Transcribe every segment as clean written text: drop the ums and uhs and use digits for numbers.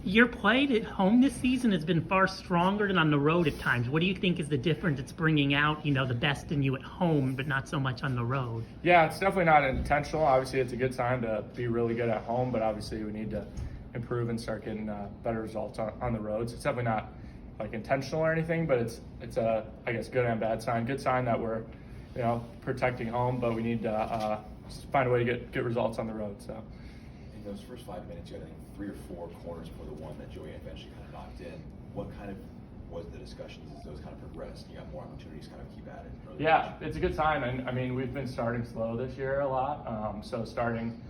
Your play at home this season has been far stronger than on the road at times. What do you think is the difference it's bringing out, the best in you at home, but not so much on the road? Yeah, it's definitely not intentional. Obviously, it's a good sign to be really good at home, but obviously we need to improve and start getting better results on the roads. It's definitely not like intentional or anything, but it's a, I guess, good and bad sign. Good sign that we're protecting home, but we need to find a way to get results on the road. So in those first 5 minutes, you had, I think, 3 or 4 corners for the one that Joey eventually kind of knocked in. What kind of was the discussions as those kind of progressed? You got more opportunities, kind of keep at it. Yeah, it's a good sign. I mean, we've been starting slow this year a lot, so starting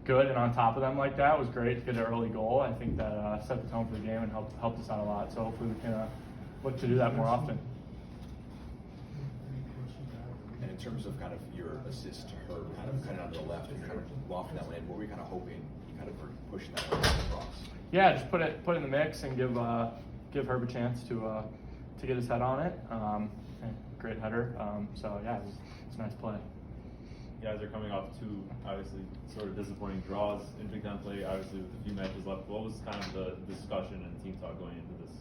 good and on top of them like that was great to get an early goal. I think that set the tone for the game and helped us out a lot. So hopefully we can look to do that more often. And in terms of kind of your assist to her, kind of on the left and kind of lofting that one in, what were you kind of hoping you kind of were pushing that one across? Yeah, just put it in the mix and give Herb a chance to get his head on it. Great header. So yeah, it's a nice play. You guys are coming off 2 obviously sort of disappointing draws in Big Ten play, obviously with a few matches left. What was kind of the discussion and team talk going into this?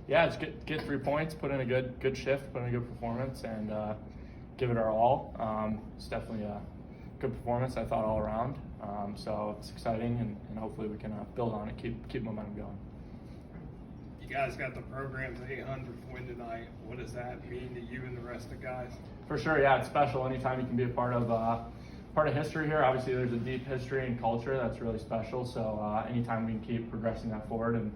Yeah, just get 3 points, put in a good shift, put in a good performance, and give it our all. It's definitely a good performance, I thought, all around. So it's exciting, and hopefully we can build on it, keep momentum going. You guys got the program's 800th win tonight. What does that mean to you and the rest of the guys? For sure, yeah, it's special. Anytime you can be a part of history here. Obviously, there's a deep history and culture that's really special. So anytime we can keep progressing that forward and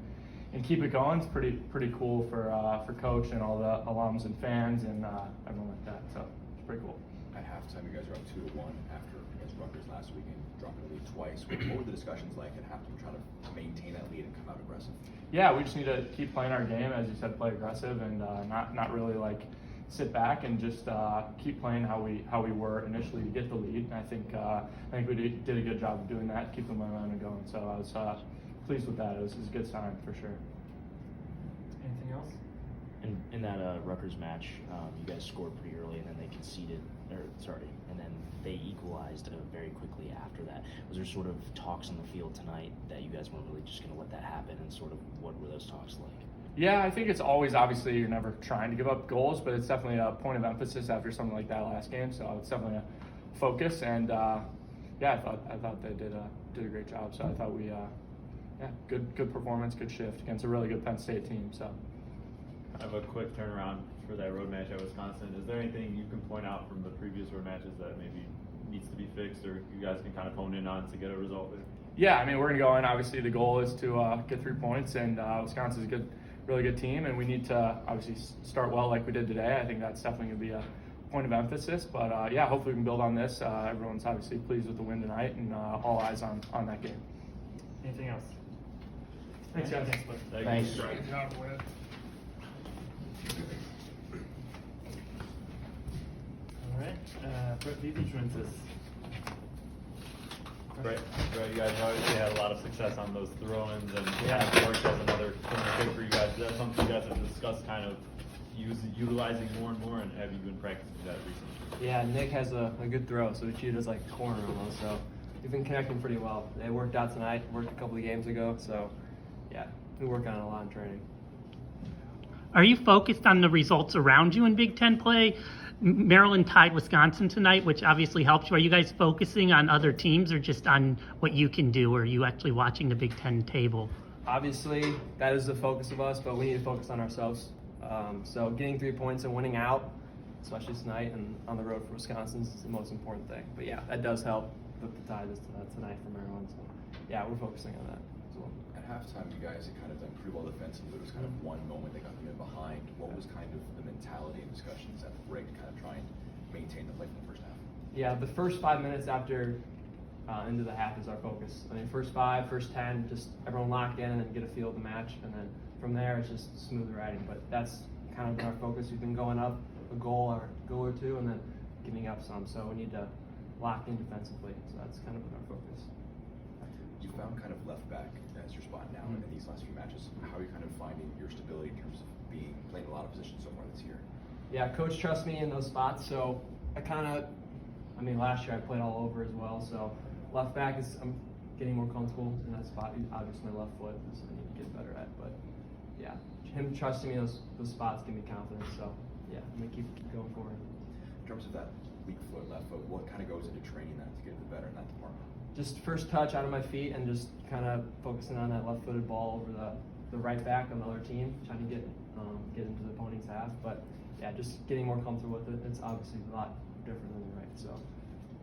keep it going, it's pretty cool for coach and all the alums and fans and everyone like that. So it's pretty cool. At halftime, you guys are up 2-1 after against Rutgers last week and dropping the lead twice. What were the discussions like at halftime, trying to maintain that lead and come out aggressive? Yeah, we just need to keep playing our game, as you said, play aggressive and not really like sit back and just keep playing how we were initially to get the lead. And I think we did a good job of doing that, keep the momentum going. So I was pleased with that. It was a good sign for sure. Anything else? In that Rutgers match, you guys scored pretty early, and then they conceded, and then they equalized very quickly after that. Was there sort of talks on the field tonight that you guys weren't really just going to let that happen, and sort of what were those talks like? Yeah, I think it's always, obviously, you're never trying to give up goals, but it's definitely a point of emphasis after something like that last game. So it's definitely a focus, and yeah, I thought they did a great job. So I thought we, good performance, good shift against a really good Penn State team. So. I have a quick turnaround for that road match at Wisconsin. Is there anything you can point out from the previous road matches that maybe needs to be fixed, or you guys can kind of hone in on to get a result there? Yeah, I mean, we're going to go in. Obviously, the goal is to get 3 points, and Wisconsin's a really good team, and we need to obviously start well like we did today. I think that's definitely going to be a point of emphasis. But yeah, hopefully we can build on this. Everyone's obviously pleased with the win tonight, and all eyes on that game. Anything else? Thanks, guys. Thanks. Great job, Wes. All right. Brett Beebe joins us. Right, you guys obviously had a lot of success on those throw-ins, and kind of worked as another corner kick for you guys. Is that something you guys have discussed, kind of utilizing more and more, and have you been practicing that recently? Yeah, Nick has a good throw, so we treat it as like a corner almost. So we've been connecting pretty well. It worked out tonight. Worked a couple of games ago. So yeah, we work on it a lot in training. Are you focused on the results around you in Big Ten play? Maryland tied Wisconsin tonight, which obviously helps you. Are you guys focusing on other teams or just on what you can do? Or are you actually watching the Big Ten table? Obviously, that is the focus of us, but we need to focus on ourselves. So getting 3 points and winning out, especially tonight and on the road for Wisconsin, is the most important thing. But yeah, that does help with the tie tonight for Maryland. So yeah, we're focusing on that as well. At halftime, you guys had kind of done pretty well defensively. There was kind of one moment they got them in behind. What was kind of the mentality and discussions at the break to kind of try and maintain the play from the first half? Yeah, the first 5 minutes after into the half is our focus. I mean, first 5, first 10, just everyone lock in and then get a feel of the match, and then from there it's just smooth riding. But that's kind of been our focus. We've been going up a goal or two, and then giving up some. So we need to lock in defensively. So that's kind of been our focus. You found kind of left back as your spot now in these last few matches. How are you kind of finding your stability in terms of playing a lot of positions so far this year? Yeah, coach trusts me in those spots, so last year I played all over as well. So left back I'm getting more comfortable in that spot. Obviously, my left foot is I need to get better at, but yeah, him trusting me those spots give me confidence. So yeah, I'm gonna keep going forward. In terms of that weak foot, left foot, what kind of goes into training that to get better in that department? Just first touch out of my feet and just kind of focusing on that left-footed ball over the right back on the other team, trying to get into the opponent's half. But yeah, just getting more comfortable with it. It's obviously a lot different than the right, so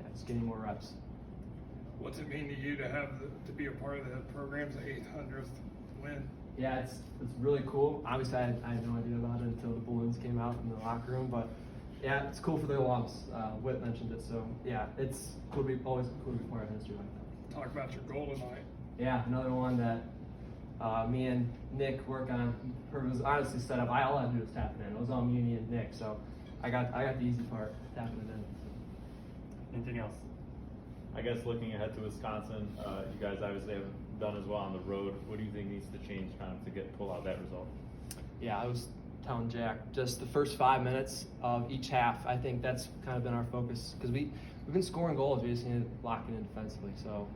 yeah, just getting more reps. What's it mean to you to have to be a part of the program's 800th win? Yeah, it's really cool. Obviously, I had no idea about it until the balloons came out in the locker room, but yeah, it's cool for the alums. Whit mentioned it, so yeah, it's cool to be always cool to be part of history like that. Talk about your goal tonight. Yeah, another one that me and Nick work on. It was honestly set up. All I had to do was tap it in. It was all me and Nick, so I got the easy part, tapping it in. Anything else? I guess looking ahead to Wisconsin, you guys obviously have done as well on the road. What do you think needs to change kind of to pull out that result? Yeah, I was telling Jack, just the first 5 minutes of each half, I think that's kind of been our focus because we've been scoring goals, we just need to lock it in defensively. So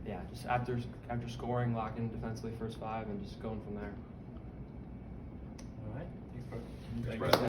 yeah, just after scoring, lock in defensively first 5 and just going from there. All right. Thanks, Brooke. Thanks, Brett.